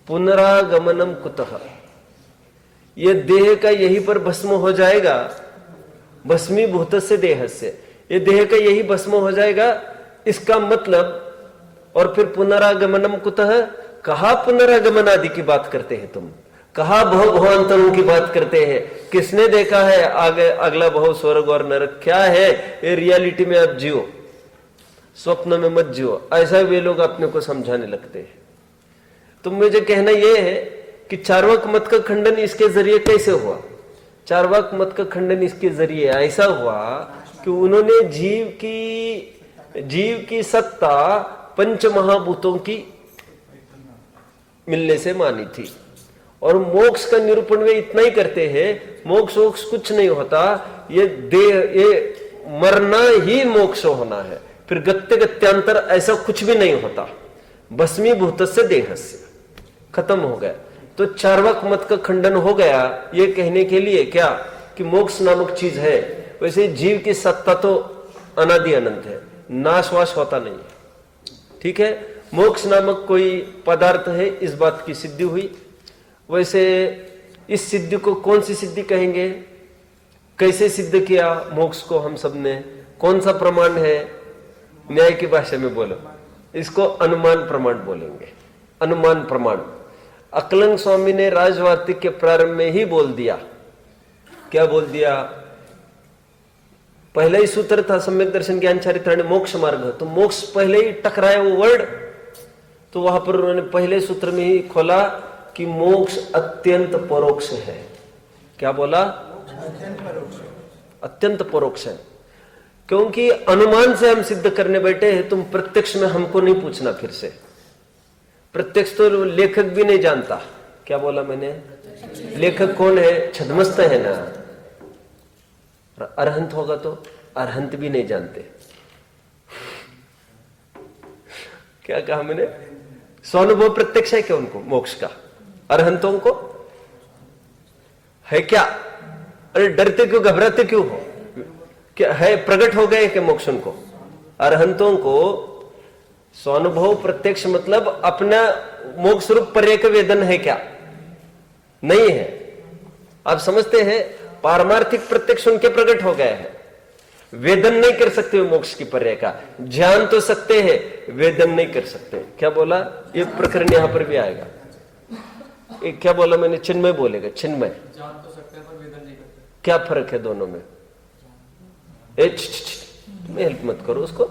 पुनरागमनम कुतः। ये देह का यहीं पर भस्म हो जाएगा, भस्मीभूतस्य देहस्य, ये देह का यही भस्म हो जाएगा, इसका मतलब। और फिर पुनरागमनम कुतः, कहा पुनरागमन आदि की बात करते हैं तुम, कहा भव भवांतरों की बात करते हैं, किसने देखा है आगे अगला भव स्वर्ग और नरक, क्या है ये, रियलिटी में आप जियो, स्वप्न में मत जियो, ऐसा वे लोग अपने को समझाने लगते हैं। तो मुझे कहना यह है कि चार्वाक मत का खंडन इसके जरिए कैसे हुआ। चार्वाक मत का खंडन इसके जरिए ऐसा हुआ कि उन्होंने जीव की सत्ता पंच महाभूतों की मिलने से मानी थी। और मोक्ष का निरूपण वे इतना ही करते हैं, मोक्ष वोक्ष कुछ नहीं होता, ये देह, ये मरना ही मोक्ष होना है, फिर गत्य गत्यांतर ऐसा कुछ भी नहीं होता। भस्मीभूत से देह से खत्म हो गया। तो चार्वाक मत का खंडन हो गया ये कहने के लिए क्या कि मोक्ष नामक चीज है। वैसे जीव की सत्ता तो अनादि अनंत है, नाशवास होता नहीं है, ठीक है। मोक्ष नामक कोई पदार्थ है, इस बात की सिद्धि हुई। वैसे इस सिद्धि को कौन सी सिद्धि कहेंगे, कैसे सिद्ध किया मोक्ष को हम सब ने, कौन सा प्रमाण है, न्याय की भाषा में बोलो, इसको अनुमान प्रमाण बोलेंगे। अनुमान प्रमाण अकलंग स्वामी ने राजवार्तिक के प्रारंभ में ही बोल दिया। क्या बोल दिया, पहला ही सूत्र था सम्यक दर्शन ज्ञान चारित्राणी मोक्ष मार्ग, तो मोक्ष पहले ही टकराया वो वर्ड, तो वहां पर उन्होंने पहले सूत्र में ही खोला कि मोक्ष अत्यंत परोक्ष है। क्या बोला, अत्यंत परोक्ष है। क्योंकि अनुमान से हम सिद्ध करने बैठे हैं, तुम प्रत्यक्ष में हमको नहीं पूछना फिर से। प्रत्यक्ष तो लेखक भी नहीं जानता। क्या बोला मैंने, लेखक कौन है, छद्मस्त है ना। अरहंत होगा तो अरहंत भी नहीं जानते। क्या कहा मैंने, स्वानुभव प्रत्यक्ष है क्या उनको मोक्ष का, अरहंतों को है क्या। अरे डरते क्यों, घबराते क्यों हो, क्या है, प्रकट हो गए कि मोक्ष उनको। अरहंतों को स्वानुभव प्रत्यक्ष मतलब अपना मोक्ष रूप पर्यक वेदन है क्या, नहीं है। आप समझते हैं, पारमार्थिक प्रत्यक्ष उनके प्रकट हो गया है, वेदन नहीं कर सकते मोक्ष की पर्याय का। ज्ञान तो सकते हैं, वेदन नहीं कर सकते। क्या बोला, ये प्रकरण यहां पर भी आएगा। क्या बोला मैंने, चिन्मय बोलेगा, चिन्मय जान तो सकते हैं पर वेदन नहीं करते। क्या फर्क है दोनों में। तुम हेल्प मत करो उसको,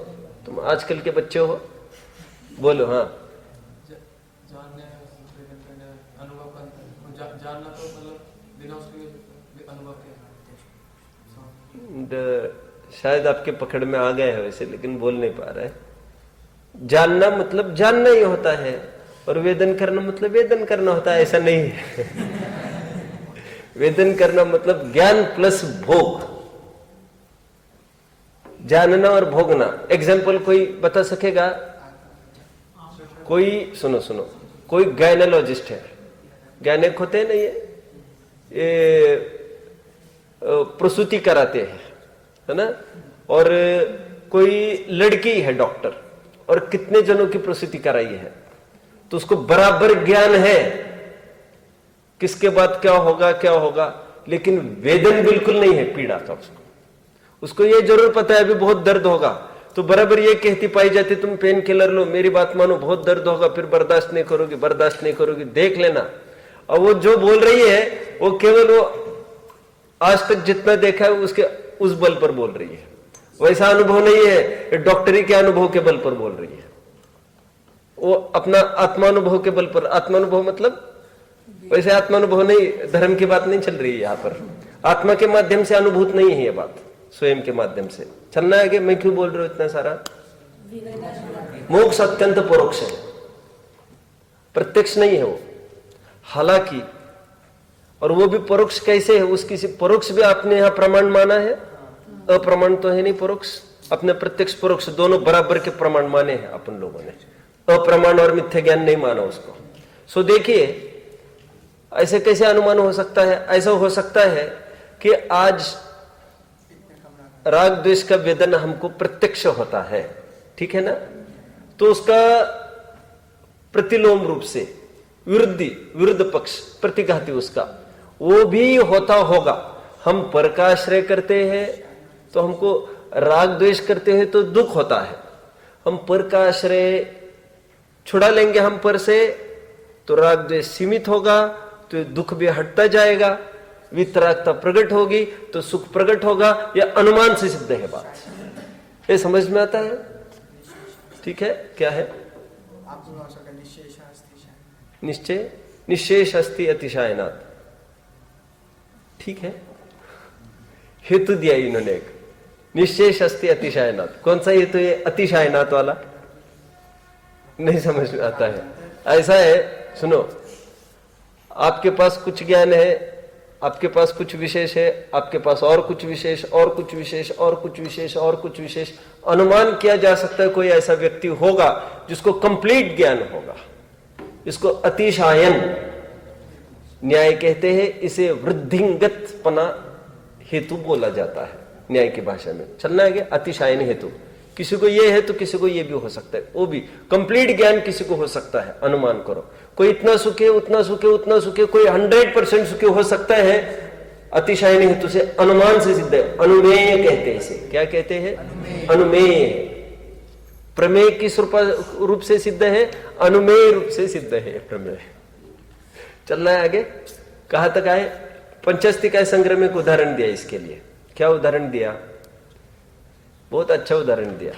तुम आजकल के बच्चे हो, बोलो। हाँ, जानने वेदन करने अनुभव का, जानना तो मतलब बिना उसके अनुभव के। शायद आपके पकड़ में आ गए है वैसे, लेकिन बोल नहीं पा रहे। जानना मतलब जानना ही होता है, और वेदन करना मतलब वेदन करना होता है, ऐसा नहीं है। वेदन करना मतलब ज्ञान प्लस भोग, जानना और भोगना। एग्जाम्पल कोई बता सकेगा, कोई सुनो सुनो, कोई गायनोलॉजिस्ट है, गायनेक होते हैं ना, ये प्रसूति कराते हैं, है ना। और कोई लड़की है डॉक्टर, और कितने जनों की प्रसूति कराई है, तो उसको बराबर ज्ञान है किसके बाद क्या होगा क्या होगा, लेकिन वेदन बिल्कुल नहीं है पीड़ा का। उसको ये जरूर पता है अभी बहुत दर्द होगा, तो बराबर ये कहती पाई जाती, तुम पेन किलर लो, मेरी बात मानो, बहुत दर्द होगा, फिर बर्दाश्त नहीं करोगी, बर्दाश्त नहीं करोगी, देख लेना। और वो जो बोल रही है वो केवल वो आज तक जितना देखा है उसके उस बल पर बोल रही है, वैसा अनुभव नहीं है, डॉक्टरी के अनुभव के बल पर बोल रही है। वो अपना आत्मानुभव के बल पर, आत्मानुभव मतलब वैसे आत्मानुभव नहीं, धर्म की बात नहीं चल रही है यहाँ पर। आत्मा के माध्यम से अनुभूत नहीं है ये बात, स्वयं के माध्यम से चलना है। कि मैं क्यों बोल रहा हूं इतना सारा। मोक्ष अत्यंत परोक्ष है, प्रत्यक्ष नहीं है वो। हालांकि और वो भी परोक्ष कैसे है, उसकी परोक्ष भी आपने यहां प्रमाण माना है, अप्रमाण तो है नहीं परोक्ष। अपने प्रत्यक्ष परोक्ष दोनों बराबर के प्रमाण माने हैं अपन लोगों ने, अप्रमाण और मिथ्या ज्ञान नहीं माना उसको। सो देखिए ऐसे कैसे अनुमान हो सकता है। ऐसा हो सकता है कि आज राग द्वेष का वेदन हमको प्रत्यक्ष होता है, ठीक है ना। तो उसका प्रतिलोम रूप से विरुद्ध पक्ष प्रतिघाती उसका वो भी होता होगा। हम पर का आश्रय करते हैं तो हमको राग द्वेष करते हैं तो दुख होता है। हम पर का आश्रय छुड़ा लेंगे हम पर से तो राग द्वेष सीमित होगा, तो दुख भी हटता जाएगा, वितरागता प्रकट होगी तो सुख प्रकट होगा। यह अनुमान से सिद्ध है बात। ये समझ में आता है? ठीक है, क्या है? निश्चय निशेष अस्ति अतिशायनात्। ठीक है, हेतु दिया इन्होंने एक, निशेष अस्ति अतिशायनात्। कौन सा हेतु है अतिशायनात् वाला? नहीं समझ में आता है। ऐसा है, सुनो, आपके पास कुछ ज्ञान है, आपके पास कुछ विशेष है, आपके पास और कुछ विशेष और कुछ विशेष और कुछ विशेष और कुछ विशेष। अनुमान किया जा सकता है कोई ऐसा व्यक्ति होगा जिसको कंप्लीट ज्ञान होगा। इसको अतिशायन न्याय कहते हैं। इसे वृद्धिंगतपना हेतु बोला जाता है न्याय की भाषा में। चलना है क्या? अतिशायन हेतु। किसी को ये है तो किसी को ये भी हो सकता है, वो भी कंप्लीट ज्ञान किसी को हो सकता है। अनुमान करो, कोई इतना सुखे उतना सुखे उतना सुखे, कोई 100% सुखे हो सकता है। अतिशायन हेतु से अनुमान से सिद्ध है। अनुमेय कहते हैं इसे। क्या कहते हैं? अनुमेय। प्रमेय किस रूप से सिद्ध है? अनुमेय रूप से सिद्ध है प्रमेय। चलना है आगे। कहां तक आए? पंचस्तिका संग्रह में एक उदाहरण दिया इसके लिए। क्या उदाहरण दिया? बहुत अच्छा उदाहरण दिया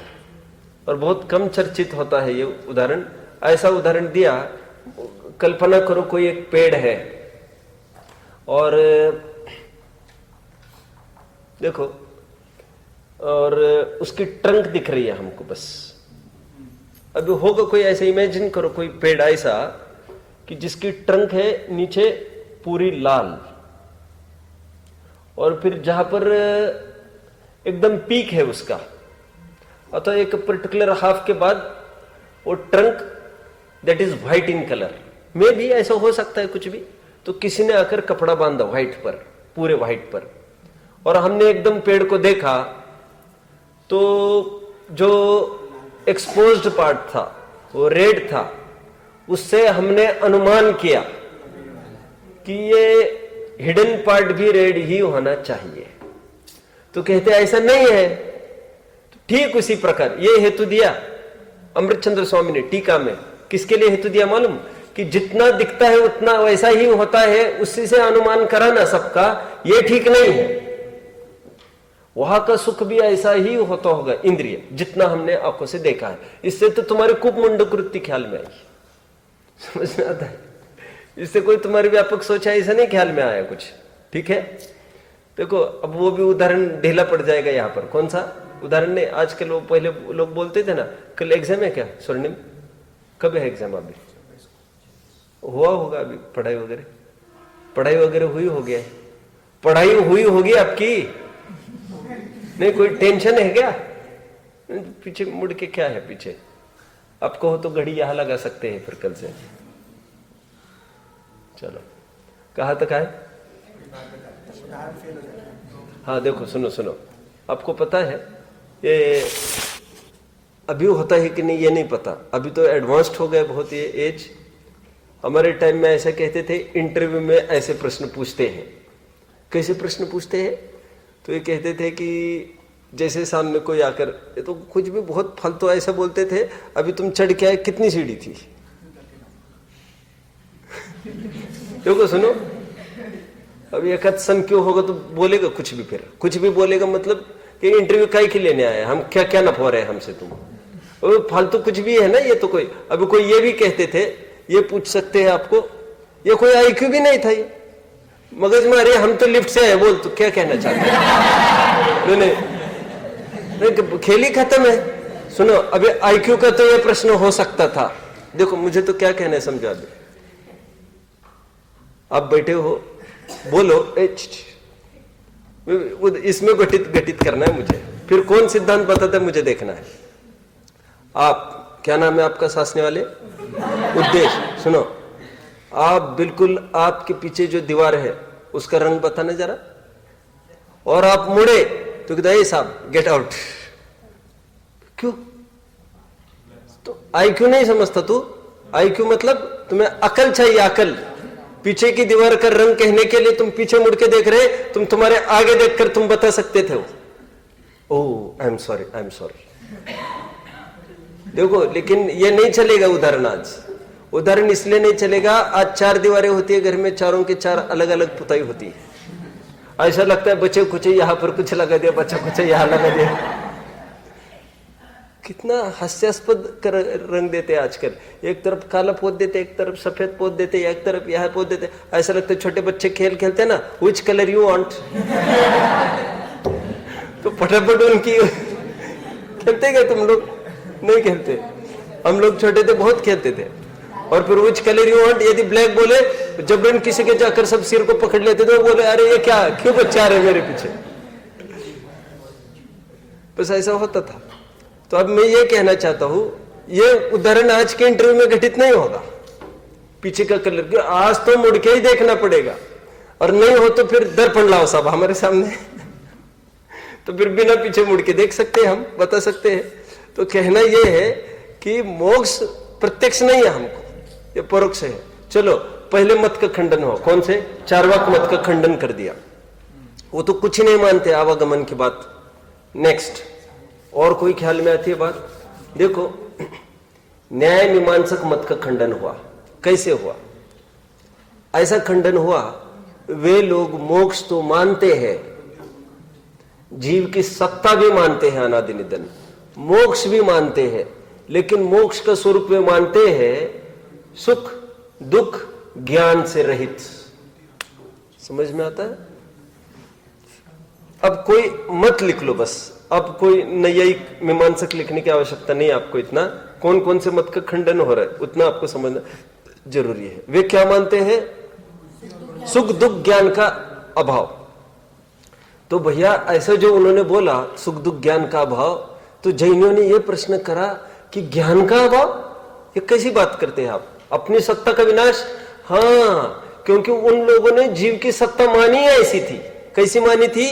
और बहुत कम चर्चित होता है ये उदाहरण। ऐसा उदाहरण दिया, कल्पना करो कोई एक पेड़ है और देखो, और उसकी ट्रंक दिख रही है हमको बस। अभी होगा कोई ऐसे, इमेजिन करो कोई पेड़ ऐसा कि जिसकी ट्रंक है नीचे पूरी लाल, और फिर जहां पर एकदम पीक है उसका, अतः एक पर्टिकुलर हाफ के बाद वो trunk that is white in colour. में भी ऐसा हो सकता है कुछ भी। तो किसी ने आकर कपड़ा बांधा व्हाइट पर, पूरे व्हाइट पर, और हमने एकदम पेड़ को देखा तो जो एक्सपोज्ड पार्ट था वो रेड था। उससे हमने अनुमान किया कि ये हिडन पार्ट भी रेड ही होना चाहिए। तो कहते ऐसा नहीं है। तो ठीक उसी प्रकार ये हेतु दिया अमृतचंद्र स्वामी ने टीका में। किसके लिए हेतु दिया मालूम? कि जितना दिखता है उतना वैसा ही होता है, उसी से अनुमान कराना सबका, ये ठीक नहीं है। वहां का सुख भी ऐसा ही होता होगा, इंद्रिय जितना हमने आंखों से देखा है। इससे तो तुम्हारी कुप मुंडकृति ख्याल में आई। समझ में आता है? इससे कोई तुम्हारी व्यापक सोच ऐसा नहीं ख्याल में आया कुछ। ठीक है, देखो अब वो भी उदाहरण ढीला पड़ जाएगा यहाँ पर। कौन सा उदाहरण? नहीं, आजकल लोग, पहले लोग बोलते थे ना, कल एग्जाम है क्या स्वर्णिम? कब है एग्जाम? अभी हुआ होगा अभी पढ़ाई वगैरह हुई हो गया? पढ़ाई हुई होगी आपकी? नहीं, कोई टेंशन है क्या? पीछे मुड़ के क्या है पीछे? आपको हो तो घड़ी यहां लगा सकते हैं फिर कल से। चलो, कहां तक आए? हाँ देखो, सुनो, आपको पता है ये अभी होता है कि नहीं ये नहीं पता। अभी तो एडवांस्ड हो गए बहुत ये एज। हमारे टाइम में ऐसा कहते थे, इंटरव्यू में ऐसे प्रश्न पूछते हैं। कैसे प्रश्न पूछते हैं? तो ये कहते थे कि जैसे सामने कोई आकर, ये तो कुछ भी बहुत फालतू ऐसा बोलते थे, अभी तुम चढ़ के आए, कितनी सीढ़ी थी? देखो सुनो, अभी एक सन क्यों होगा तो बोलेगा कुछ भी, फिर कुछ भी बोलेगा, मतलब कि इंटरव्यू काहे के लेने आया, हम क्या क्या नफा रहे हमसे तुम, फालतू कुछ भी है ना ये तो। कोई अभी कोई ये भी कहते थे, ये पूछ सकते हैं आपको, ये कोई आईक्यू भी नहीं था, ये मगज में, अरे हम तो लिफ्ट से आए, बोल तो क्या कहना चाहते हैं? नहीं, खेल ही खत्म है। सुनो, अभी आईक्यू का तो ये प्रश्न हो सकता था। देखो मुझे तो क्या कहना है समझा दे। आप बैठे हो, बोलो, इसमें घटित करना है मुझे, फिर कौन सिद्धांत बताता है मुझे देखना है। आप, क्या नाम है आपका सासने वाले? उद्देश्य। सुनो, आप बिल्कुल, आपके पीछे जो दीवार है उसका रंग बताना जरा, और आप मुड़े तो कहते साहब गेट आउट। क्यों? तो आईक्यू नहीं समझता तू? आईक्यू मतलब तुम्हें अकल चाहिए, अकल। पीछे की दीवार का रंग कहने के लिए तुम पीछे मुड़ के देख रहे, तुम तुम्हारे आगे देखकर तुम बता सकते थे वो। Oh I am sorry, I am sorry. देखो, लेकिन ये नहीं चलेगा उदाहरण आज। उदाहरण इसलिए नहीं चलेगा, आज 4 दीवारें होती है घर में, चारों के 4 अलग अलग पुताई होती है। ऐसा लगता है बच्चे कुछ यहां पर कुछ लगा दिया, बच्चा कुछ यहां लगा दिया। कितना हास्यास्पद रंग देते हैं आजकल। एक तरफ काला पोत देते, एक तरफ सफेद पोत देते, एक तरफ यह पोत देते। ऐसा लगता है छोटे बच्चे खेल खेलते ना, विच कलर यू वांट, तो फटाफट उनकी खेलते गए। तुम लोग नहीं खेलते? हम लोग छोटे थे बहुत खेलते थे। और फिर विच कलर यू वांट, यदि ब्लैक बोले जबरन किसी के जाकर सब सिर को पकड़ लेते थे, बोले अरे ये क्या, क्यों बच्चा आ रहे मेरे पीछे। बस ऐसा होता था। तो अब मैं ये कहना चाहता हूं, ये उदाहरण आज के इंटरव्यू में घटित नहीं होगा। पीछे का कलर आज तो मुड़ के ही देखना पड़ेगा, और नहीं हो तो फिर दर्पण लाओ साहब हमारे सामने तो फिर बिना पीछे मुड़ के देख सकते हैं, हम बता सकते हैं। तो कहना यह है कि मोक्ष प्रत्यक्ष नहीं है हमको, ये परोक्ष है। चलो पहले मत का खंडन हो, कौन से? चार्वाक मत का खंडन कर दिया। वो तो कुछ ही नहीं मानते आवागमन की बात। नेक्स्ट, और कोई ख्याल में आती है बात? देखो, न्याय मीमांसक मत का खंडन हुआ। कैसे हुआ? ऐसा खंडन हुआ, वे लोग मोक्ष तो मानते हैं, जीव की सत्ता भी मानते हैं, अनादि निधन, मोक्ष भी मानते हैं, लेकिन मोक्ष का स्वरूप वे मानते हैं सुख दुख ज्ञान से रहित। समझ में आता है? अब कोई मत लिख लो बस, अब कोई नैयायिक मीमांसक लिखने की आवश्यकता नहीं आपको। इतना कौन कौन से मत का खंडन हो रहा है उतना आपको समझना जरूरी है। वे क्या मानते हैं? सुख दुख ज्ञान का अभाव। तो भैया ऐसा जो उन्होंने बोला सुख दुख ज्ञान का अभाव, तो जैनियों ने यह प्रश्न करा कि ज्ञान का अभाव, ये कैसी बात करते हैं आप? अपनी सत्ता का विनाश? हाँ, क्योंकि उन लोगों ने जीव की सत्ता मानी ऐसी थी। कैसी मानी थी?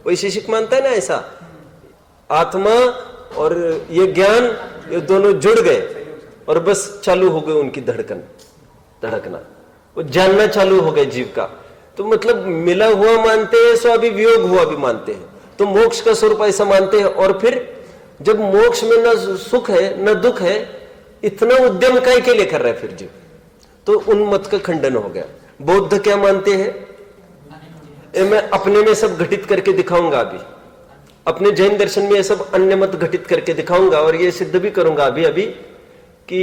वैशेषिक मानता है ना ऐसा, आत्मा और ये ज्ञान, ये दोनों जुड़ गए और बस चालू हो गए उनकी धड़कना, वो जानना चालू हो गए जीव का। तो मतलब मिला हुआ मानते हैं, सो अभी वियोग हुआ भी मानते हैं। तो मोक्ष का स्वरूप ऐसा मानते हैं। और फिर जब मोक्ष में न सुख है न दुख है, इतना उद्यम काय के लिए कर रहा है फिर जीव? तो उन मत का खंडन हो गया। बौद्ध क्या मानते हैं? मैं अपने में सब घटित करके दिखाऊंगा अभी, अपने जैन दर्शन में ये सब अन्य मत घटित करके दिखाऊंगा, और ये सिद्ध भी करूंगा अभी अभी कि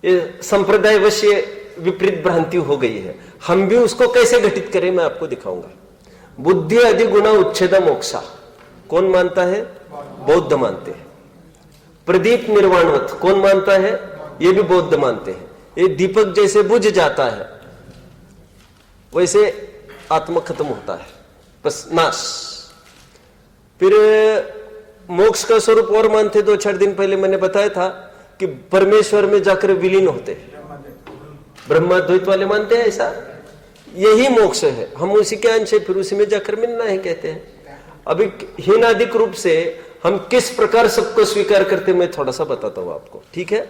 ये संप्रदायवश्य विपरीत भ्रांति हो गई है। हम भी उसको कैसे घटित करें मैं आपको दिखाऊंगा। बुद्धि आदि गुणा उच्छेदा मोक्षा कौन मानता है? बौद्ध मानते हैं। प्रदीप निर्वाणवत कौन मानता है? ये भी बौद्ध मानते हैं। ये दीपक जैसे बुझ जाता है वैसे आत्मा खत्म होता है, बस नाश। फिर मोक्ष का स्वरूप और मानते, 2-4 दिन पहले मैंने बताया था कि परमेश्वर में जाकर विलीन होते हैं। ब्रह्माद्वैत वाले मानते हैं ऐसा, यही मोक्ष है, हम उसी के अंश है, फिर उसी में जाकर मिलना है कहते हैं। अभी हीनादिक रूप से हम किस प्रकार सबको स्वीकार करते मैं थोड़ा सा बताता हूं आपको, ठीक है?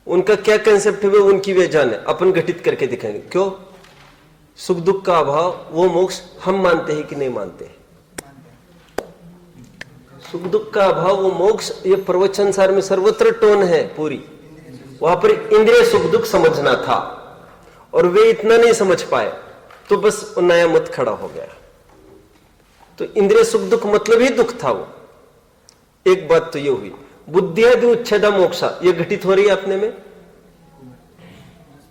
उनका क्या कंसेप्ट है उनकी वे जाने, अपन घटित करके दिखाएंगे। क्यों? सुख दुख का अभाव, वो मोक्ष हम मानते हैं कि नहीं मानते हैं? सुख दुख का अभाव वो मोक्ष, ये प्रवचन सार में सर्वत्र टोन है पूरी। वहां पर इंद्रिय सुख दुख समझना था और वे इतना नहीं समझ पाए, तो बस नया मत खड़ा हो गया। तो इंद्रिय सुख दुख मतलब ही दुख था वो। एक बात तो ये हुई। बुद्धि आदि उच्छेदा मोक्षा, ये घटित हो रही है अपने में।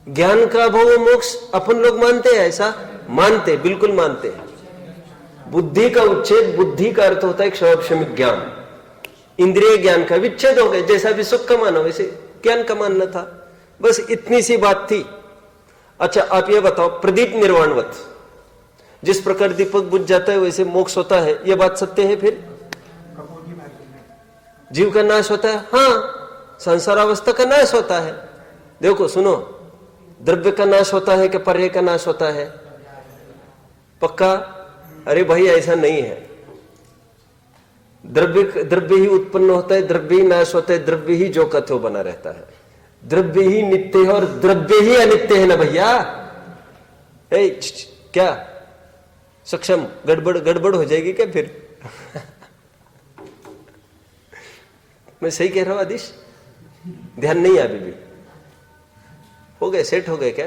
ज्ञान का अभाव मोक्ष अपन लोग मानते हैं ऐसा? मानते, बिल्कुल मानते हैं। बुद्धि का उच्छेद, बुद्धि का अर्थ होता है क्षौक्षमिक ज्ञान, इंद्रिय ज्ञान का विच्छेद हो गया। जैसा भी सुख का मानो वैसे ज्ञान का मानना था, बस इतनी सी बात थी। अच्छा आप ये बताओ, प्रदीप निर्वाणवत, जिस प्रकार दीपक बुझ जाता है वैसे मोक्ष होता है, ये बात सत्य है? फिर जीव का नाश होता है? हाँ, संसारावस्था का नाश होता है। देखो सुनो, द्रव्य का नाश होता है कि पर्याय का नाश होता है? पक्का? अरे भाई ऐसा नहीं है। द्रव्य ही उत्पन्न होता है, द्रव्य ही नाश होता है, द्रव्य ही जो का त्यों बना रहता है, द्रव्य ही नित्य है और द्रव्य ही अनित्य है ना भैया। क्या सक्षम गड़बड़ हो जाएगी क्या फिर? मैं सही कह रहा हूं आदिश? ध्यान नहीं है अभी भी? हो गए, सेट हो गए क्या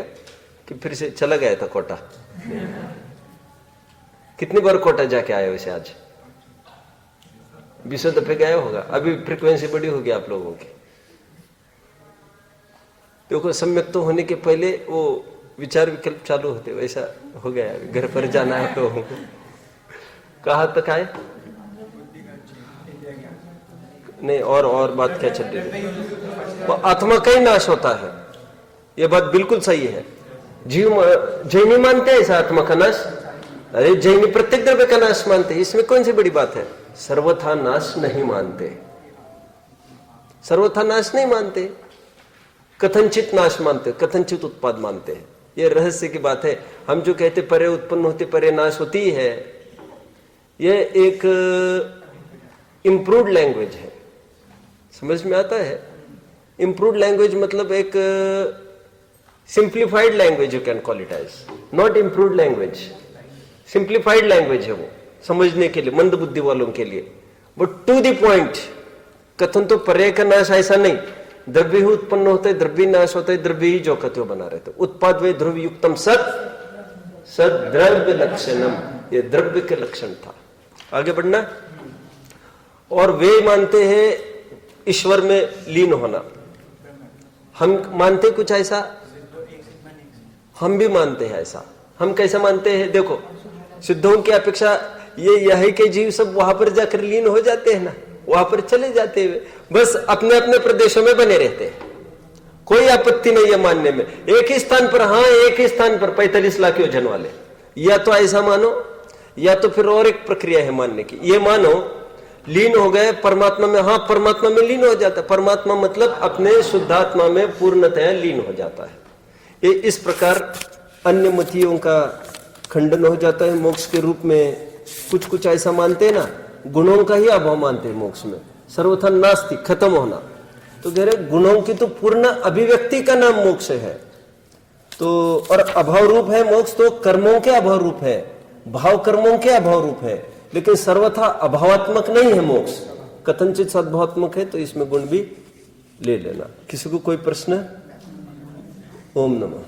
कि फिर से चला गया था कोटा? कितनी बार कोटा जाके आए वैसे आज? 20 दफे गया होगा। अभी फ्रीक्वेंसी बड़ी होगी आप लोगों की। देखो सम्यक तो होने के पहले वो विचार विकल्प चालू होते, वैसा हो गया। घर पर जाना है तो कहाँ तक आए? नहीं, और बात क्या चल रही है? वो आत्मा का ही नाश होता है, ये बात बिल्कुल सही है। जैनी मानते हैं ऐसा आत्मा का नाश? अरे जैनी प्रत्येक द्रव्य का नाश मानते हैं, इसमें कौन सी बड़ी बात है? सर्वथा नाश नहीं मानते, सर्वथा नाश नहीं मानते, कथनचित नाश मानते, कथनचित उत्पाद मानते हैं। ये रहस्य की बात है। हम जो कहते परे उत्पन्न होती परे नाश होती है, ये एक इंप्रूव्ड लैंग्वेज है। समझ में आता है? इंप्रूव्ड लैंग्वेज मतलब एक simplified language, you can call it as, not improved language, simplified language है वो समझने के लिए, मंद बुद्धि वालों के लिए। बट टू द पॉइंट, कथन तो परे का नाश ऐसा नहीं, द्रव्य ही उत्पन्न होता है, द्रव्य नाश होता है, द्रव्य ही जो कथ्यो बना रहता है। उत्पाद वे ध्रुव युक्तम सद द्रव्य लक्षणम, ये द्रव्य के लक्षण था। आगे बढ़ना। और वे मानते हैं ईश्वर में लीन होना। हम मानते कुछ ऐसा, हम भी मानते हैं ऐसा। हम कैसा मानते हैं? देखो, सिद्धों की अपेक्षा ये यही के जीव सब वहां पर जाकर लीन हो जाते हैं ना, वहां पर चले जाते हैं, बस अपने अपने प्रदेशों में बने रहते हैं। कोई आपत्ति नहीं है मानने में, एक ही स्थान पर, हाँ एक ही स्थान पर 45 लाख योजन वाले। या तो ऐसा मानो, या तो फिर और एक प्रक्रिया है मानने की। ये मानो लीन हो गए परमात्मा में, हाँ परमात्मा में लीन हो जाता है। परमात्मा मतलब अपने शुद्धात्मा में पूर्णतः लीन हो जाता है। ये इस प्रकार अन्य मतियों का खंडन हो जाता है। मोक्ष के रूप में कुछ ऐसा मानते हैं ना, गुणों का ही अभाव मानते हैं मोक्ष में, सर्वथा नास्ति, खत्म होना। तो कह रहे गुणों की तो पूर्ण अभिव्यक्ति का नाम मोक्ष है। तो और अभाव रूप है मोक्ष, तो कर्मों के अभाव रूप है, भाव कर्मों के अभाव रूप है, लेकिन सर्वथा अभावात्मक नहीं है मोक्ष, कथनचित सद्भावात्मक है। तो इसमें गुण भी ले लेना। किसी को कोई प्रश्न? ओम नमः।